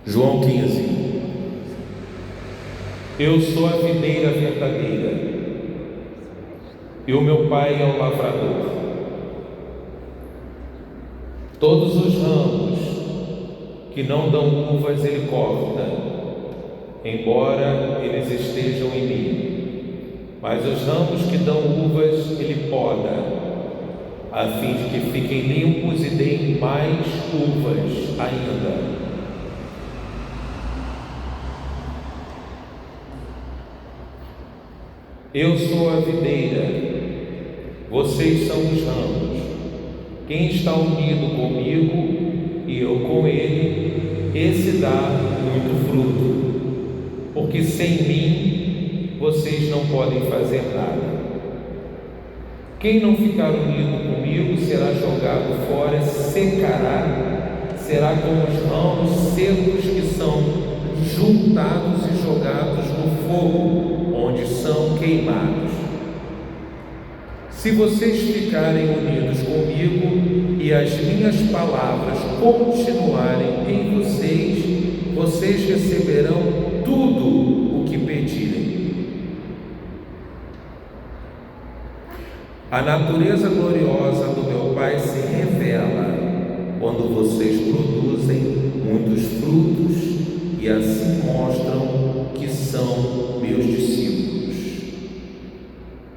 João 15. Eu sou a videira verdadeira, e o meu Pai é o lavrador. Todos os ramos que não dão uvas ele corta, embora eles estejam em mim. Mas os ramos que dão uvas ele poda, a fim de que fiquem limpos e deem mais uvas ainda. Eu sou a videira, vocês são os ramos. Quem está unido comigo e eu com ele, esse dá muito fruto, porque sem mim vocês não podem fazer nada. Quem não ficar unido comigo será jogado fora, secará, será como os ramos secos que são juntados e jogados no fogo, onde são queimados. Se vocês ficarem unidos comigo e as minhas palavras continuarem em vocês, vocês receberão tudo o que pedirem. A natureza gloriosa do meu Pai se revela quando vocês produzem muitos frutos e assim mostram que são meus discípulos.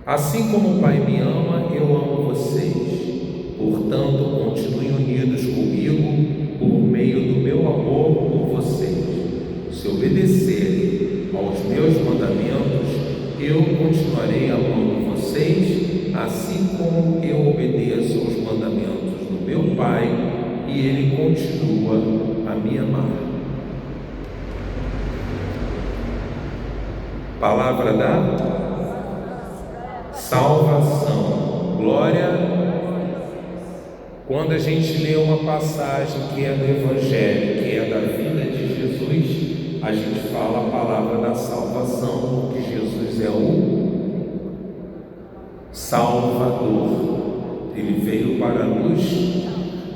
Assim como o Pai me ama, eu amo vocês. Portanto, continuem unidos comigo por meio do meu amor por vocês. Se obedecerem aos meus mandamentos, eu continuarei amando vocês, assim como eu obedeço aos mandamentos do meu Pai e Ele continua a me amar. Palavra da salvação. Glória. Quando a gente lê uma passagem que é do Evangelho, que é da vida de Jesus, a gente fala a palavra da salvação, porque Jesus é o Salvador. Ele veio para nos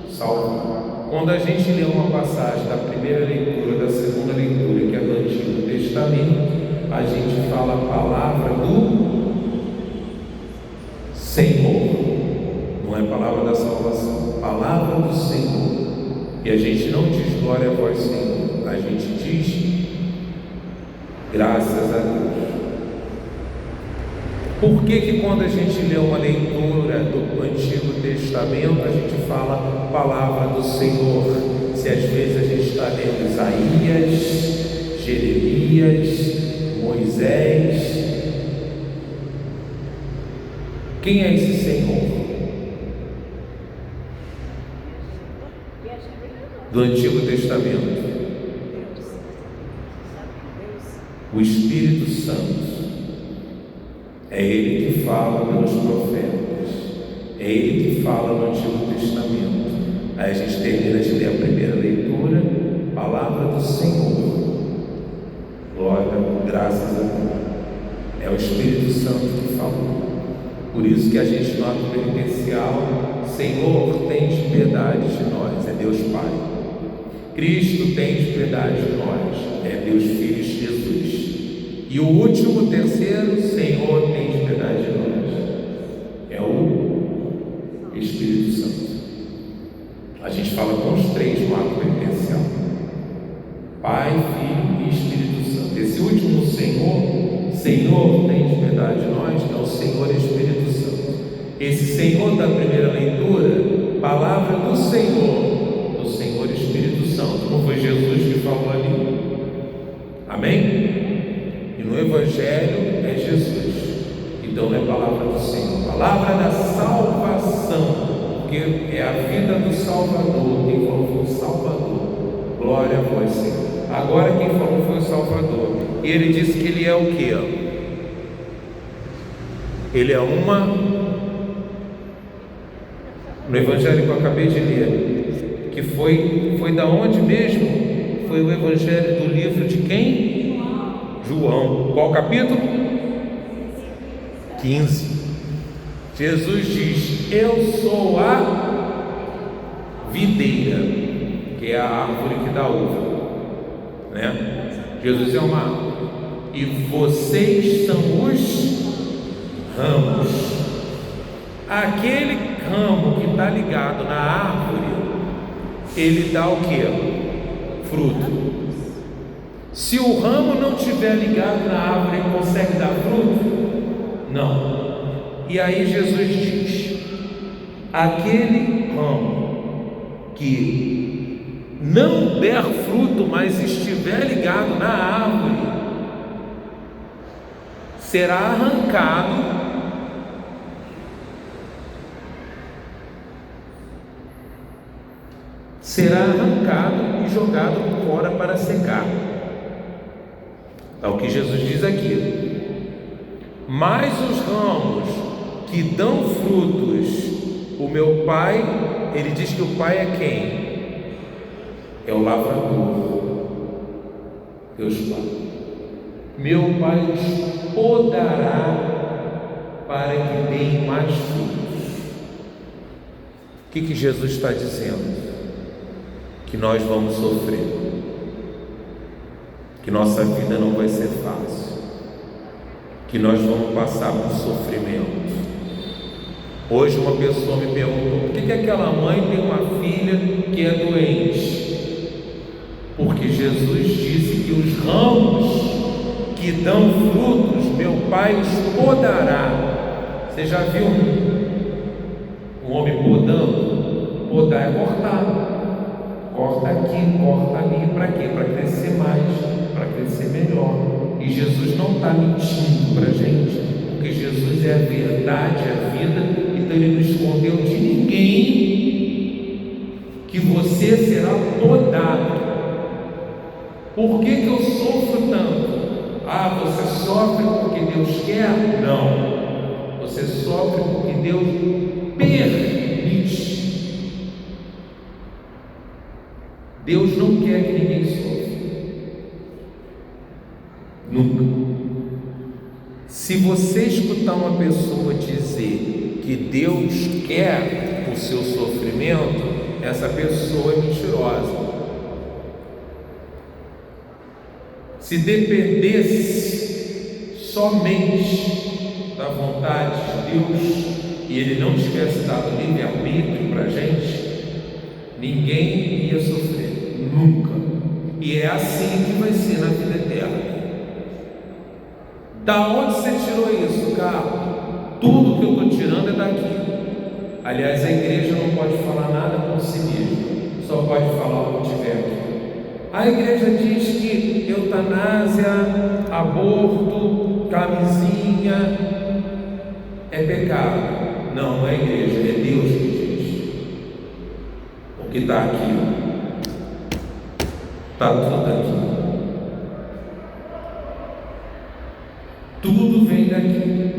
salvar. Quando a gente lê uma passagem da primeira leitura, da segunda leitura, que é do Antigo Testamento, a gente fala a palavra do Senhor. Não é palavra da salvação, palavra do Senhor. E a gente não diz glória a vós, Senhor, a gente diz graças a Deus. Por que quando a gente lê uma leitura do Antigo Testamento, a gente fala palavra do Senhor? Se às vezes a gente está lendo Isaías, Jeremias, Moisés, quem é esse Senhor? Do Antigo Testamento, o Espírito Santo. É Ele que fala pelos profetas, é Ele que fala no Antigo Testamento. Aí a gente termina de ler a primeira leitura, palavra do Senhor. Glória, graças a Deus. É o Espírito Santo que falou. Por isso que a gente no ato penitencial, Senhor, tens piedade de nós, é Deus Pai. Cristo, tens piedade de nós, é Deus Filho Jesus. E o último, terceiro, Senhor, tens piedade de nós, é o Espírito Santo. A gente fala com os três no ato penitencial: Pai, Filho e Espírito Santo. Esse último Senhor, tens piedade de nós, é o Senhor Espírito Santo. Esse Senhor da primeira leitura, palavra do Senhor Espírito Santo. Não foi Jesus que falou ali? Amém? E no Evangelho é Jesus. Então é a palavra do Senhor, palavra da salvação, porque é a vida do Salvador. Quem falou foi o Salvador. Glória a vós, Senhor. Agora quem falou foi o Salvador. E ele disse que ele é o quê? Ele é no Evangelho que eu acabei de ler, que foi da onde mesmo? Foi o Evangelho do livro de quem? João. Qual capítulo? 15. Jesus diz: eu sou a videira, que é a árvore que dá uva. né? Jesus é uma árvore e vocês são os ramos. Aquele ramo que está ligado na árvore, ele dá o que? Fruto. Se o ramo não estiver ligado na árvore, ele consegue dar fruto? Não. E aí Jesus diz: aquele ramo que não der fruto, mas estiver ligado na árvore, será arrancado e jogado fora para secar. É o que Jesus diz aqui. Mas os ramos que dão frutos, o meu Pai, ele diz que o Pai é quem? É o lavrador, Deus Pai. Meu Pai os podará para que deem mais frutos. O que Jesus está dizendo? Que nós vamos sofrer, que nossa vida não vai ser fácil, que nós vamos passar por sofrimento. Hoje uma pessoa me perguntou: por que aquela mãe tem uma filha que é doente? Porque Jesus disse que os ramos que dão frutos, meu Pai os podará. Você já viu um homem podando? Podar é cortar. Corta aqui, corta ali, para quê? Para crescer mais, para crescer melhor. E Jesus não está mentindo para a gente, porque Jesus é a verdade, a vida. Então ele não escondeu de ninguém que você será podado. Por que eu sofro tanto? Ah, você sofre porque Deus quer? Não, você sofre porque Deus permite. Deus não quer que ninguém sofra, nunca. Se você escutar uma pessoa dizer que Deus quer o seu sofrimento, essa pessoa é mentirosa. Se dependesse somente da vontade de Deus e Ele não tivesse dado livre-arbítrio para a gente, ninguém ia sofrer. Nunca. E é assim que vai ser na vida eterna. Da onde você tirou isso, Carlos? Tudo que eu estou tirando é daqui. Aliás, a igreja não pode falar nada por si mesma, só pode falar o que tiver aqui. A igreja diz que eutanásia, aborto, camisinha é pecado. Não, não é a igreja, é Deus que diz. O que está aqui? Está tudo aqui. Tudo vem daqui.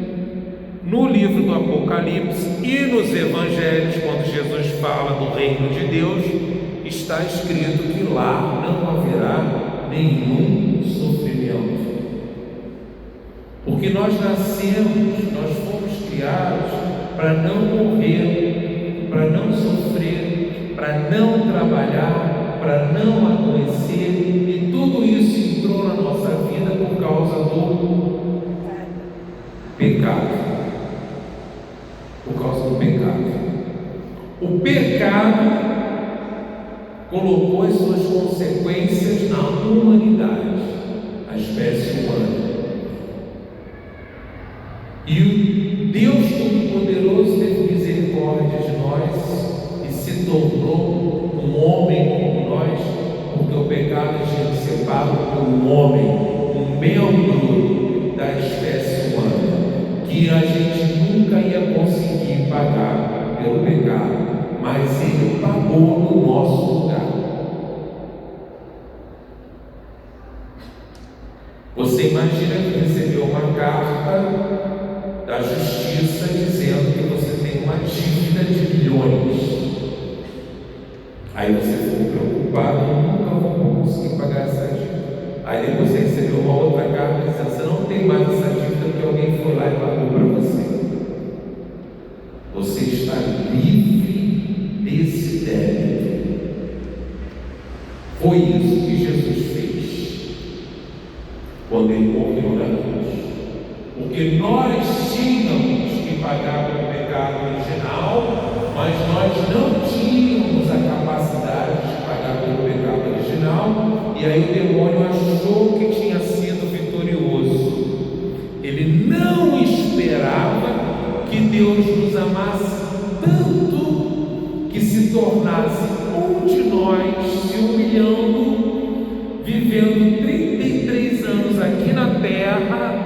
No livro do Apocalipse e nos Evangelhos, quando Jesus fala do reino de Deus, está escrito que lá não haverá nenhum sofrimento. Porque nós nascemos, nós fomos criados para não morrer, para não sofrer, para não trabalhar, para não adoecer, e tudo isso entrou na nossa vida por causa do pecado. Por causa do pecado. O pecado colocou as suas consequências na humanidade, a espécie humana. E o Deus Todo-Poderoso teve misericórdia de nós e se tornou um homem como nós, porque o pecado tinha que ser pago por um homem, um membro da espécie humana, que a gente nunca ia conseguir pagar pelo pecado, mas ele pagou no nosso lugar. Você imagina que recebeu uma carta da justiça dizendo que você tem uma dívida de milhões. Aí você ficou preocupado: nunca vou conseguir pagar essa dívida. Aí depois você recebeu uma outra carta dizendo: você não tem mais essa dívida porque alguém foi lá e pagou para você. Você está livre desse débito. Foi isso que Jesus fez. quando Ele morreu na cruz. Porque nós tínhamos que pagar pelo pecado original, mas nós não tínhamos a capacidade de pagar pelo pecado original, e aí o demônio achou que tinha sido vitorioso. Ele não esperava que Deus nos amasse tanto que se tornasse um de nós, se humilhando, vivendo 33 anos aqui na terra,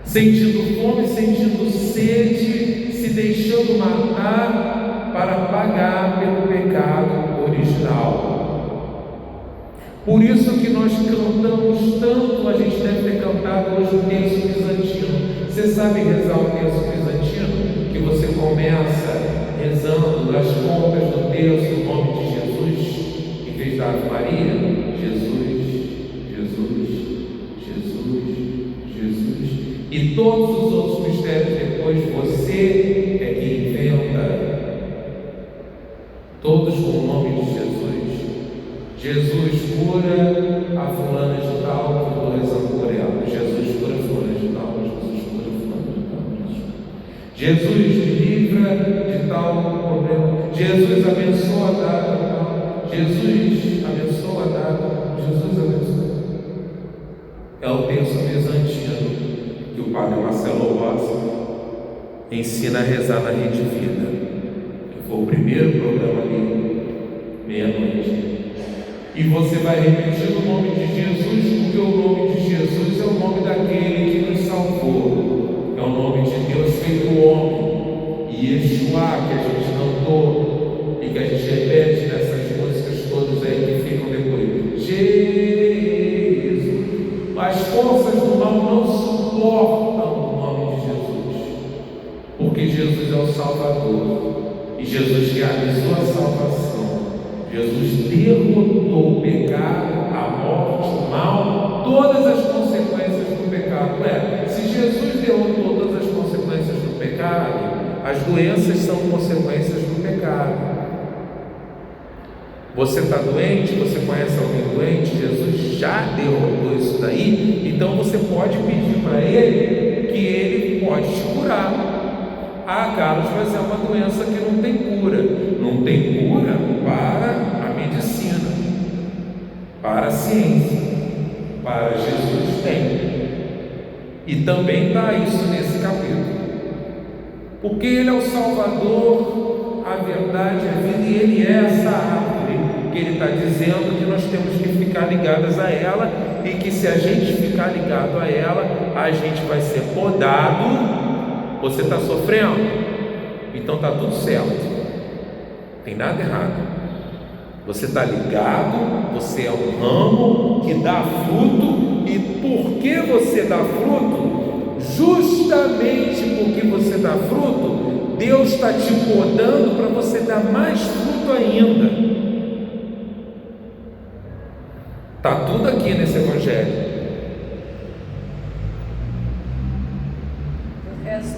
sentindo fome, sentindo sede, se deixando matar para pagar pelo pecado original. Por isso que nós cantamos tanto, a gente deve ter cantado hoje o terço bizantino. Você sabe rezar o terço bizantino? Que você começa rezando as contas do terço no nome de Jesus, em vez da Ave Maria, Jesus, Jesus, Jesus, Jesus. E todos os outros mistérios depois você é que inventa, todos com o nome de Jesus. Jesus cura a fulana de tal por 2 anos por ela. Jesus cura a fulana de tal. Jesus cura a fulana de tal. Jesus livra de tal problema. Jesus abençoa a dada. Jesus abençoa a dada. Jesus abençoa. É o terço bizantino que o padre Marcelo Rossi ensina a rezar na Rede Vida, que foi o primeiro programa dele, meia-noite. E você vai repetir o nome de Jesus, porque o nome de Jesus é o nome daquele que nos salvou, é o nome de Deus feito homem. E Yeshua, que a gente cantou e que a gente repete nessas músicas todas aí que ficam depois, Jesus. As forças do mal não suportam o nome de Jesus, porque Jesus é o Salvador, e Jesus realizou a salvação. Jesus derrotou o pecado, a morte, o mal, todas as consequências do pecado. Se Jesus derrotou todas as consequências do pecado, as doenças são consequências do pecado. Você está doente, você conhece alguém doente, Jesus já derrotou isso daí, então você pode pedir para Ele que Ele pode te curar. Ah, Carlos, mas é uma doença que não tem cura. Não tem cura para a medicina, para a ciência, para Jesus tem. E também está isso nesse capítulo. Porque Ele é o Salvador, a verdade, a vida, e Ele é essa árvore que Ele está dizendo que nós temos que ficar ligadas a ela, e que se a gente ficar ligado a ela, a gente vai ser podado. Você está sofrendo? Então está tudo certo, não tem nada errado. Você está ligado, você é um ramo que dá fruto, e por que você dá fruto? Justamente porque você dá fruto, Deus está te podando para você dar mais fruto ainda. Está tudo aqui nesse Evangelho.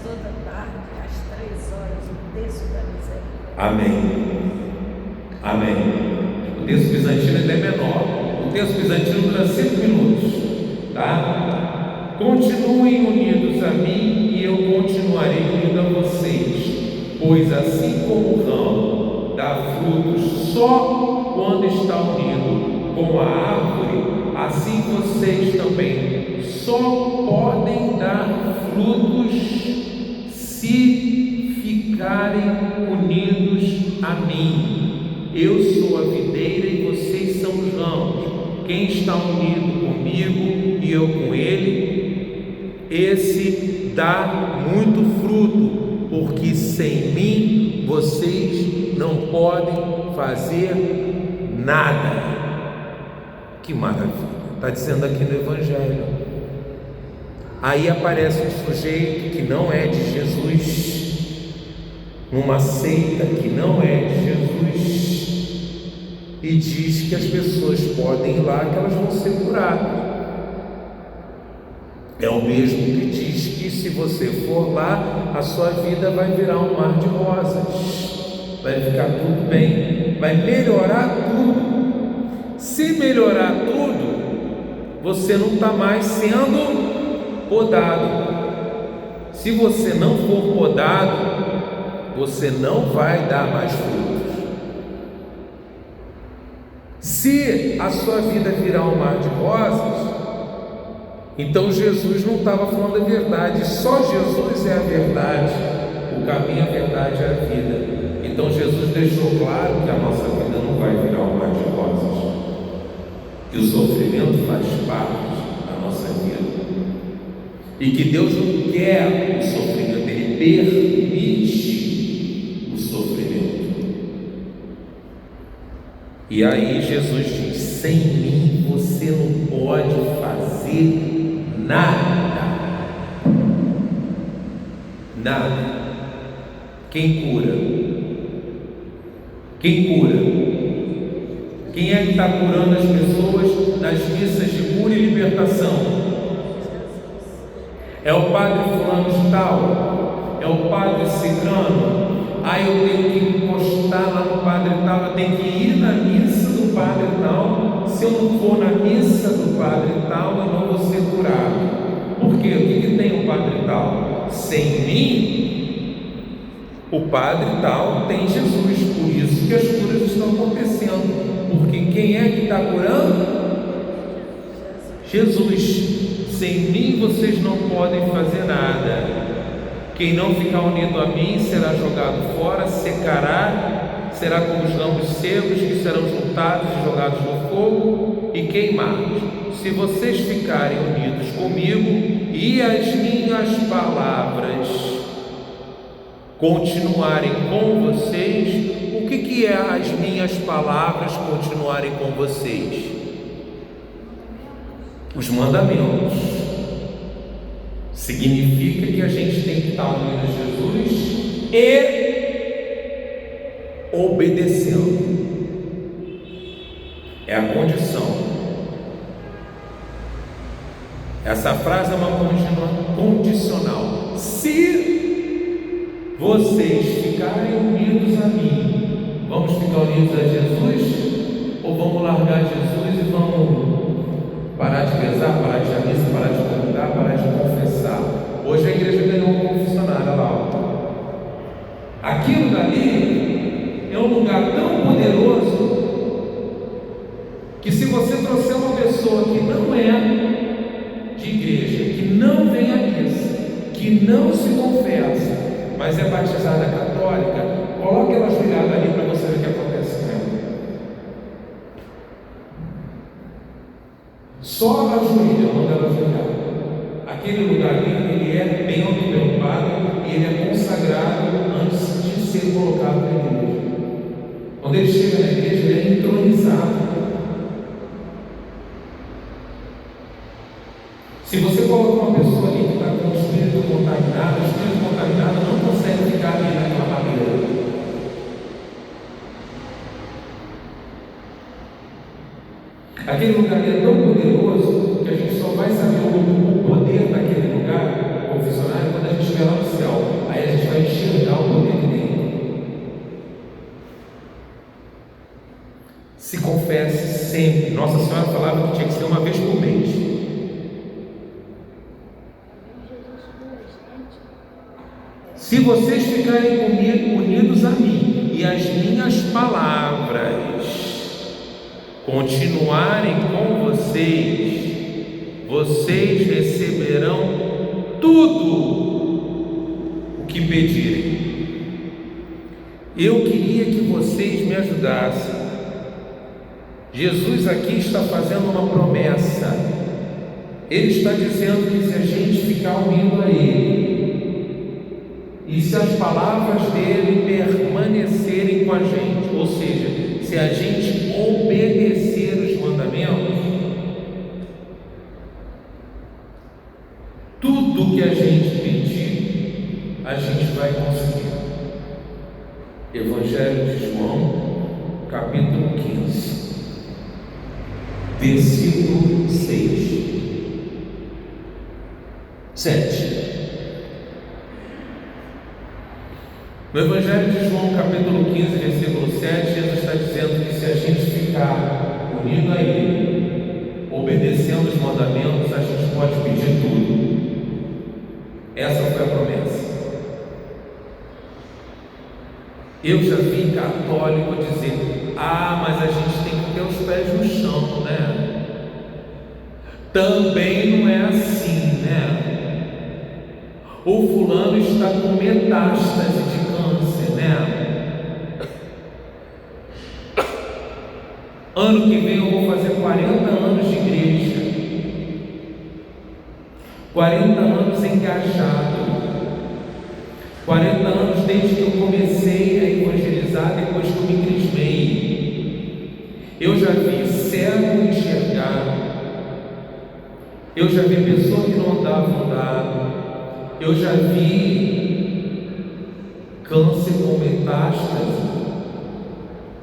Toda tarde, às 3 horas, o terço da misericórdia. Amém. Amém. O terço bizantino ainda é menor. O terço bizantino dura 5 minutos. Tá? Continuem unidos a mim e eu continuarei unido a vocês. Pois assim como o ramo dá frutos só quando está unido com a árvore, assim vocês também só podem dar frutos se ficarem unidos a mim. Eu sou a videira e vocês são os ramos. Quem está unido comigo e eu com ele, esse dá muito fruto, porque sem mim vocês não podem fazer nada. Que maravilha! Está dizendo aqui no Evangelho. Aí aparece um sujeito que não é de Jesus, numa seita que não é de Jesus, e diz que as pessoas podem ir lá que elas vão ser curadas. É o mesmo que diz que se você for lá, a sua vida vai virar um mar de rosas, vai ficar tudo bem, vai melhorar tudo. Se melhorar tudo, você não está mais sendo podado. Se você não for podado, você não vai dar mais frutos. Se a sua vida virar um mar de rosas, então Jesus não estava falando a verdade. Só Jesus é a verdade, o caminho, a verdade é a vida. Então Jesus deixou claro que a nossa vida não vai virar um mar de rosas, que o sofrimento faz parte da nossa vida, e que Deus não quer o sofrimento, Ele permite o sofrimento. E aí Jesus diz: sem mim você não pode fazer nada. Nada. Quem cura? Quem cura? Quem é que está curando as pessoas nas missas de cura e libertação? É o padre fulano de tal? É o padre ciclano? Eu tenho que encostar lá no padre tal, eu tenho que ir na missa do padre tal. Se eu não for na missa do padre tal, eu não vou ser curado. Por quê? O que tem o padre tal? Sem mim, o padre tal tem Jesus. Por isso que as curas estão acontecendo. Porque quem é que está curando? Jesus. Sem mim vocês não podem fazer nada. Quem não ficar unido a mim será jogado fora, secará, será como os ramos secos que serão juntados e jogados no fogo e queimados. Se vocês ficarem unidos comigo e as minhas palavras continuarem com vocês, o que é as minhas palavras continuarem com vocês? Os mandamentos. Significa que a gente tem que estar unido a Jesus e obedecendo. É a condição. Essa frase é uma condicional. Se vocês ficarem unidos a mim, vamos ficar unidos a Jesus? Ou vamos largar Jesus e vamos parar de rezar, parar de ir à missa, parar de cantar, parar de confessar? Hoje a igreja ganhou um confessionário lá. Aquilo dali é um lugar tão poderoso que se você trouxer uma pessoa que não é de igreja, que não vem à missa, que não se confessa, mas é batizada católica, coloque ela ajoelhada ali para você ver o que acontece com ela. Só ajoelha, manda ela ajoelhar. Aquele lugar ali, ele é bem preocupado e ele é consagrado antes de ser colocado na igreja. Quando ele chega na igreja, ele é entronizado. Se você coloca uma pessoa ali que está com o espírito contaminado não consegue ficar ali naquela maneira. Aquele lugar é tão poderoso que a gente só vai saber o poder daquele lugar confessionário quando a gente estiver lá no céu. Aí a gente vai enxergar o poder dele. Se confesse sempre. Nossa Senhora falava que tinha que ser uma vez por mês. Se vocês ficarem comigo unidos a mim e as minhas palavras continuarem com vocês, vocês receberão tudo o que pedirem. Eu queria que vocês me ajudassem. Jesus aqui está fazendo uma promessa. Ele está dizendo que se a gente ficar unido a Ele, e se as palavras dele permanecerem com a gente, ou seja, se a gente obedecer os mandamentos, tudo que a gente pedir, a gente vai conseguir. Evangelho de João, capítulo 15, versículo 7. No Evangelho de João, capítulo 15, versículo 7, Jesus está dizendo que se a gente ficar unido a Ele, obedecendo os mandamentos, a gente pode pedir tudo. Essa foi a promessa. Eu já vi católico dizer: mas a gente tem que ter os pés no chão, né? Também não é assim, né? O fulano está com metástase de câncer, né? Ano que vem eu vou fazer 40 anos de igreja, 40 anos engajado, 40 anos desde que eu comecei a evangelizar, depois que eu me crismei. Eu já vi cego enxergar, eu já vi pessoa que não andava, eu já vi câncer com metástase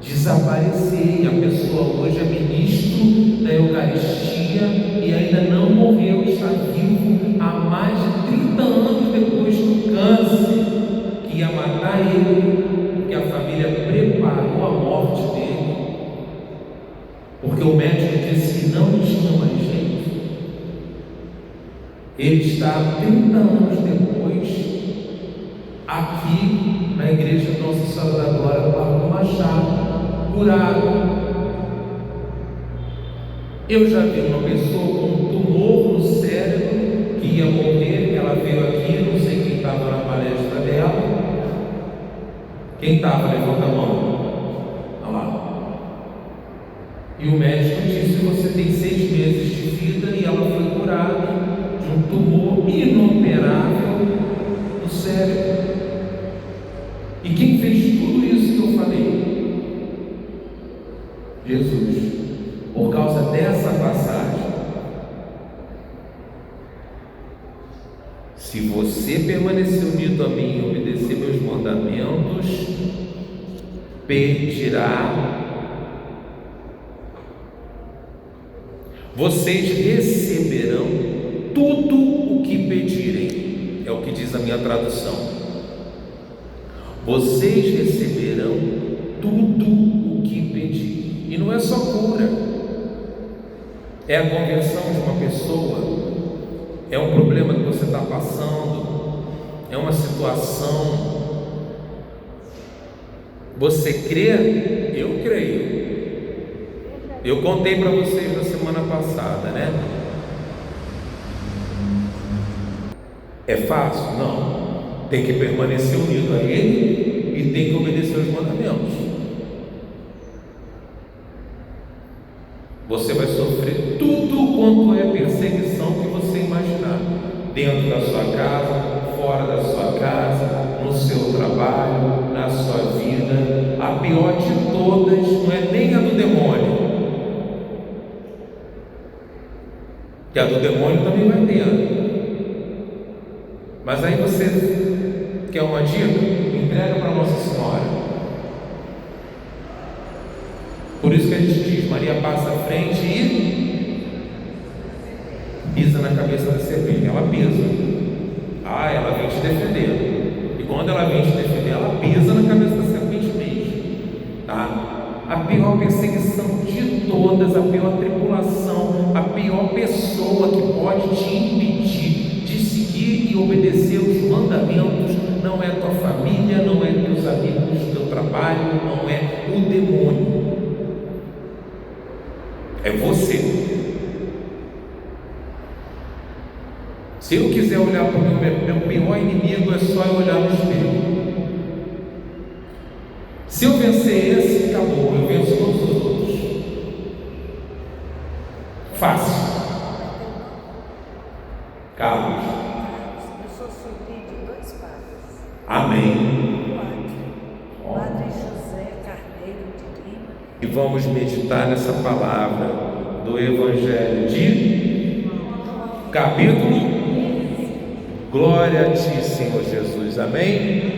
desaparecer, e a pessoa hoje é ministro da Eucaristia e ainda não morreu, está vivo há mais de 30 anos depois do câncer que ia matar ele, porque a família preparou a morte dele, porque o médico disse que não tinha mais jeito. Ele está 30 anos depois aqui na igreja de Nossa Senhora da Glória, no Parque do Machado, curado. Eu já vi uma pessoa com um tumor no cérebro que ia morrer. Ela veio aqui, não sei quem estava na palestra dela. Quem estava? Levanta a mão. Olha lá. E o médico disse: você tem 6 meses de vida, e ela foi curada de um tumor inoperável no cérebro. E quem fez tudo isso que eu falei? Jesus. Por causa dessa passagem, se você permanecer unido a mim e obedecer meus mandamentos, pedirá, vocês receberão tudo o que pedirem. É o que diz a minha tradução. Vocês receberão tudo o que pedir. E não é só cura, é a conversão de uma pessoa, é um problema que você está passando, é uma situação. Você crê? Eu creio. Eu contei para vocês na semana passada, né? É fácil? Não. Tem que permanecer unido a Ele e tem que obedecer os mandamentos. Você vai sofrer tudo quanto é perseguição que você imaginar, dentro da sua casa, fora da sua casa, no seu trabalho, na sua vida. A pior de todas não é nem a do demônio, que a do demônio também vai ter. Mas aí você quer uma dica? Entrega para Nossa Senhora. Por isso que a gente diz: Maria passa à frente e pisa na cabeça da serpente. Ela pisa. Ela vem te defender. E quando ela vem te defender, ela pisa na cabeça da serpente mesmo. Tá? A pior perseguição de todas, a pior tribulação, a pior pessoa que pode te impedir de seguir e obedecer os mandamentos não é tua família, não é teus amigos, teu trabalho, não é o demônio. É você. Se eu quiser olhar para o meu pior inimigo, é só eu olhar no espelho. Se eu vencer esse, acabou, eu venço todos os outros. Fácil. Carlos. Eu sou sobrinho de 2 padres. Amém. Padre José Carneiro de Lima. E vamos meditar nessa palavra do Evangelho de capítulo. Glória a ti, Senhor Jesus. Amém.